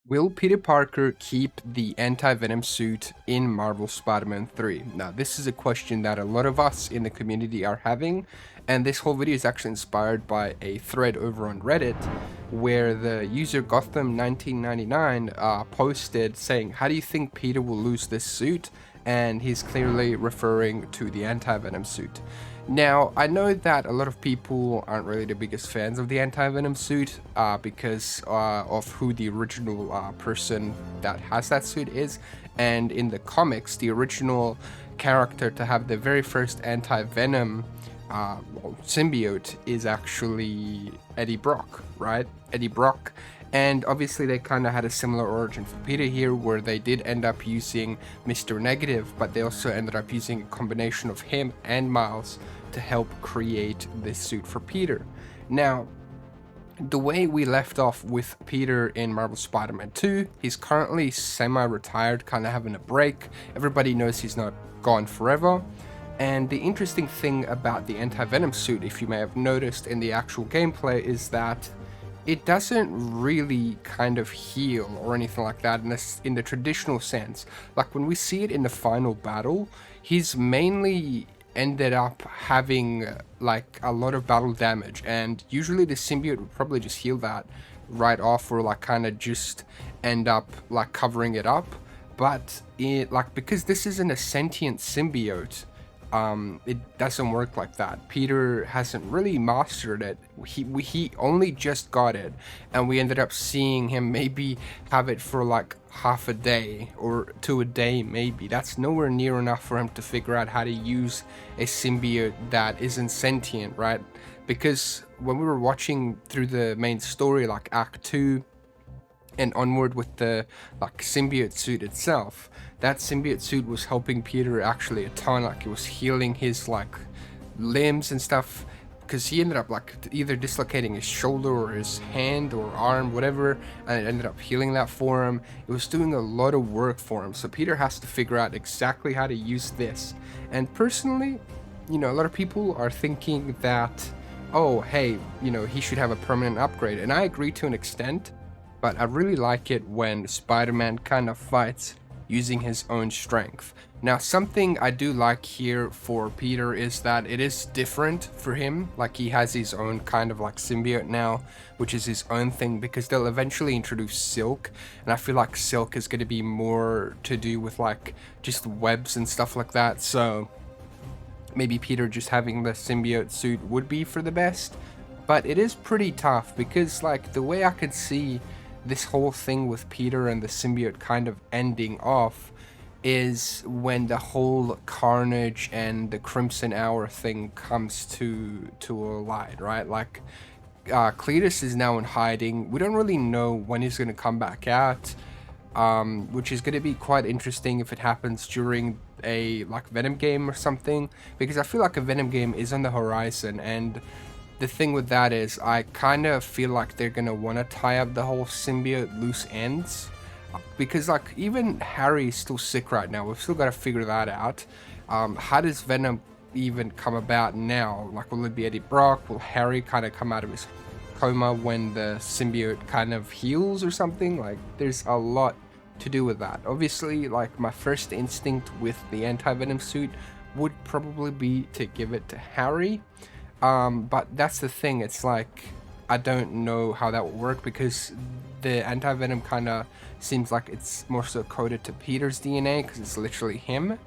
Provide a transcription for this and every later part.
Will Peter Parker keep the anti-venom suit in Marvel Spider-Man 3? Now, this is a question that a lot of us in the community are having, and this whole video is actually inspired by a thread over on Reddit where the user Gotham1999 posted saying, how do you think Peter will lose this suit? And he's clearly referring to the anti-venom suit. Now, I know that a lot of people aren't really the biggest fans of the anti-venom suit because of who the original person that has that suit is. And in the comics, the original character to have the very first anti-venom symbiote is actually Eddie Brock, right? Eddie Brock. And obviously they kind of had a similar origin for Peter here, where they did end up using Mr. Negative, but they also ended up using a combination of him and Miles to help create this suit for Peter. Now, the way we left off with Peter in Marvel Spider-Man 2, he's currently semi-retired, kind of having a break. Everybody knows he's not gone forever. And the interesting thing about the anti-venom suit, if you may have noticed in the actual gameplay, is that it doesn't really kind of heal or anything like that in the traditional sense. Like when we see it in the final battle, he's mainly ended up having like a lot of battle damage, and usually the symbiote would probably just heal that right off, or like kind of just end up like covering it up. But it, like, because this isn't a sentient symbiote, it doesn't work like that. Peter hasn't really mastered it. He only just got it, and we ended up seeing him maybe have it for like half a day or to a day maybe. That's nowhere near enough for him to figure out how to use a symbiote that isn't sentient, right? Because when we were watching through the main story, like Act 2 and onward with the like symbiote suit itself, that symbiote suit was helping Peter actually a ton. Like it was healing his like limbs and stuff, because he ended up like either dislocating his shoulder or his hand or arm, whatever, and it ended up healing that for him. It was doing a lot of work for him, so Peter has to figure out exactly how to use this. And personally, a lot of people are thinking that, oh hey, he should have a permanent upgrade, and I agree to an extent, but I really like it when Spider-Man kind of fights using his own strength. Now, something I do like here for Peter is that it is different for him. Like, he has his own kind of like symbiote now, which is his own thing, because they'll eventually introduce Silk, and I feel like Silk is going to be more to do with like just webs and stuff like that. So maybe Peter just having the symbiote suit would be for the best. But it is pretty tough, because like the way I could see this whole thing with Peter and the symbiote kind of ending off is when the whole Carnage and the Crimson Hour thing comes to a light, right? Like Cletus is now in hiding. We don't really know when he's going to come back out, which is going to be quite interesting if it happens during a like Venom game or something, because I feel like a Venom game is on the horizon. And the thing with that is I kind of feel like they're going to want to tie up the whole symbiote loose ends, because like even Harry's still sick right now. We've still got to figure that out. How does Venom even come about now? Like, will it be Eddie Brock? Will Harry kind of come out of his coma when the symbiote kind of heals or something? Like, there's a lot to do with that. Obviously, like, my first instinct with the anti-venom suit would probably be to give it to Harry. But that's the thing, it's like, I don't know how that will work, because the anti-venom kind of seems like it's more so coded to Peter's DNA, because it's literally him.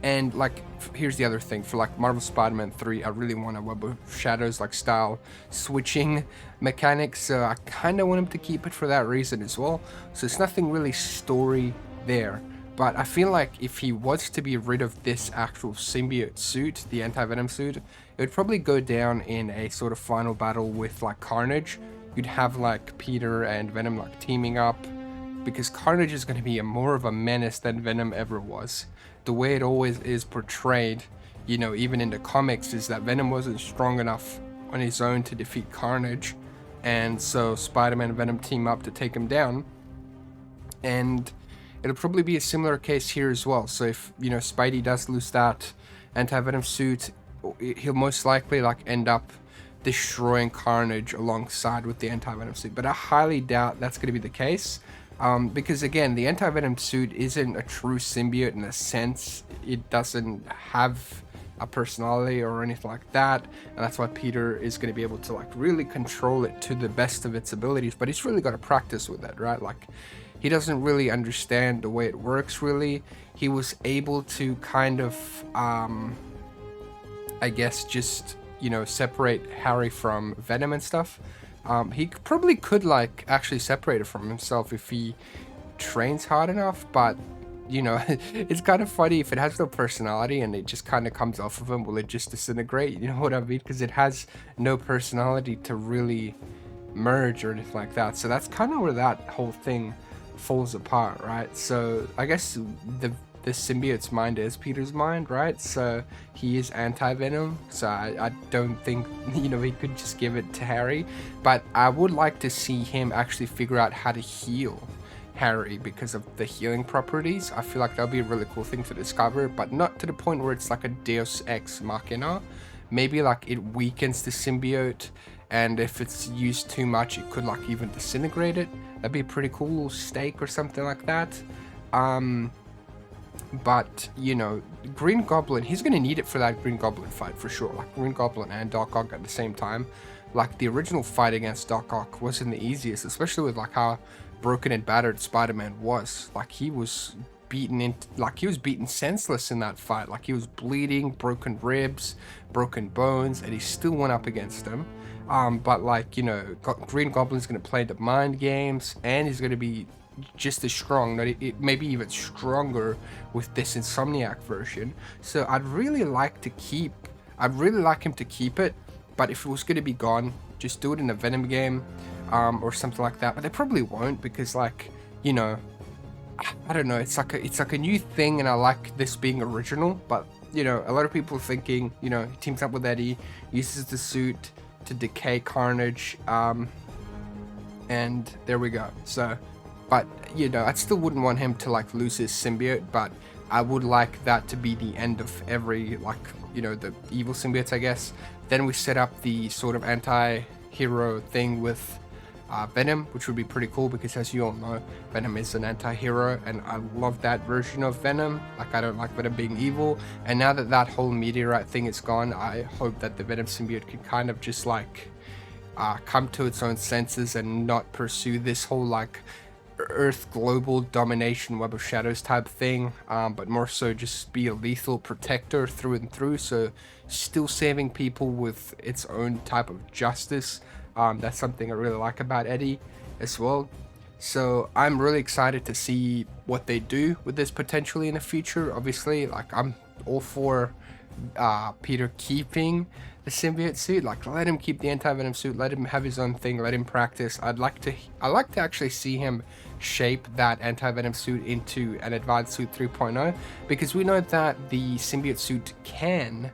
And like, here's the other thing, for like Marvel Spider-Man 3, I really want a Web of Shadows like style switching mechanics, so I kind of want him to keep it for that reason as well. So it's nothing really story there. But I feel like if he was to be rid of this actual symbiote suit, the anti-venom suit, it would probably go down in a sort of final battle with like Carnage. You'd have like Peter and Venom like teaming up, because Carnage is going to be more of a menace than Venom ever was. The way it always is portrayed, even in the comics, is that Venom wasn't strong enough on his own to defeat Carnage, and so Spider-Man and Venom team up to take him down. And it'll probably be a similar case here as well. So if Spidey does lose that anti-venom suit, he'll most likely like end up destroying Carnage alongside with the anti-venom suit, but I highly doubt that's going to be the case. Because again, the anti-venom suit isn't a true symbiote in a sense. It doesn't have a personality or anything like that, and that's why Peter is going to be able to like really control it to the best of its abilities, but he's really got to practice with it, right? Like, he doesn't really understand the way it works really. He was able to kind of I guess just, you know, separate Harry from Venom and stuff. He probably could like actually separate it from himself if he trains hard enough, but you know, it's kind of funny if it has no personality and it just kind of comes off of him, will it just disintegrate? You know what I mean? Because it has no personality to really merge or anything like that. So that's kind of where that whole thing falls apart, right? So I guess the symbiote's mind is Peter's mind, right? So he is anti-venom, so I don't think, you know, he could just give it to Harry, but I would like to see him actually figure out how to heal Harry because of the healing properties. I feel like that would be a really cool thing to discover, but not to the point where it's like a Deus Ex Machina. Maybe like it weakens the symbiote, and if it's used too much it could like even disintegrate it. That'd be a pretty cool little stake or something like that. But you know, Green Goblin, he's gonna need it for that Green Goblin fight for sure. Like Green Goblin and Doc Ock at the same time. Like the original fight against Doc Ock wasn't the easiest, especially with like how broken and battered Spider-Man was. Like he was beaten senseless in that fight. Like he was bleeding, broken ribs, broken bones, and he still went up against him. But like, you know, Green Goblin's gonna play the mind games, and he's gonna be just as strong, maybe even stronger with this Insomniac version. So I'd really like him to keep it, but if it was going to be gone, just do it in a Venom game, or something like that. But they probably won't, because like, you know, I don't know, it's like a new thing, and I like this being original. But you know, a lot of people are thinking, you know, he teams up with Eddie, uses the suit to decay Carnage, and there we go. So, but you know, I still wouldn't want him to like lose his symbiote, but I would like that to be the end of every, like, you know, the evil symbiotes, I guess. Then we set up the sort of anti-hero thing with Venom, which would be pretty cool, because as you all know, Venom is an anti-hero, and I love that version of Venom. Like, I don't like Venom being evil, and now that that whole meteorite thing is gone, I hope that the Venom symbiote can kind of just like come to its own senses and not pursue this whole like Earth global domination, Web of Shadows type thing, but more so just be a lethal protector through and through. So still saving people with its own type of justice. That's something I really like about Eddie as well. So I'm really excited to see what they do with this potentially in the future. Obviously, like, I'm all for Peter keeping the symbiote suit. Like, let him keep the anti-venom suit, let him have his own thing, let him practice. I'd like to actually see him shape that anti-venom suit into an advanced suit 3.0, because we know that the symbiote suit can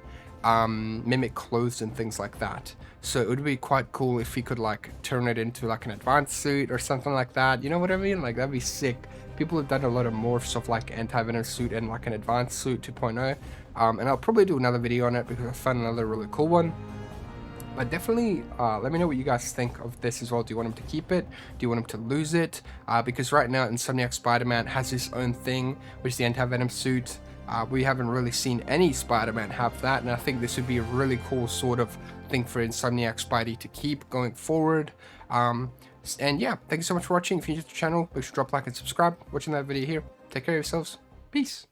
mimic clothes and things like that. So it would be quite cool if he could like turn it into like an advanced suit or something like that. You know what I mean? Like, that'd be sick. People have done a lot of morphs of like anti-venom suit and like an advanced suit 2.0. And I'll probably do another video on it because I found another really cool one. But definitely let me know what you guys think of this as well. Do you want him to keep it? Do you want him to lose it? Because right now Insomniac Spider-Man has his own thing, which is the anti-venom suit. We haven't really seen any Spider-Man have that, and I think this would be a really cool sort of thing for Insomniac Spidey to keep going forward. And yeah, thank you so much for watching. If you're new to the channel, make sure to drop a like and subscribe. Watching that video here. Take care of yourselves. Peace.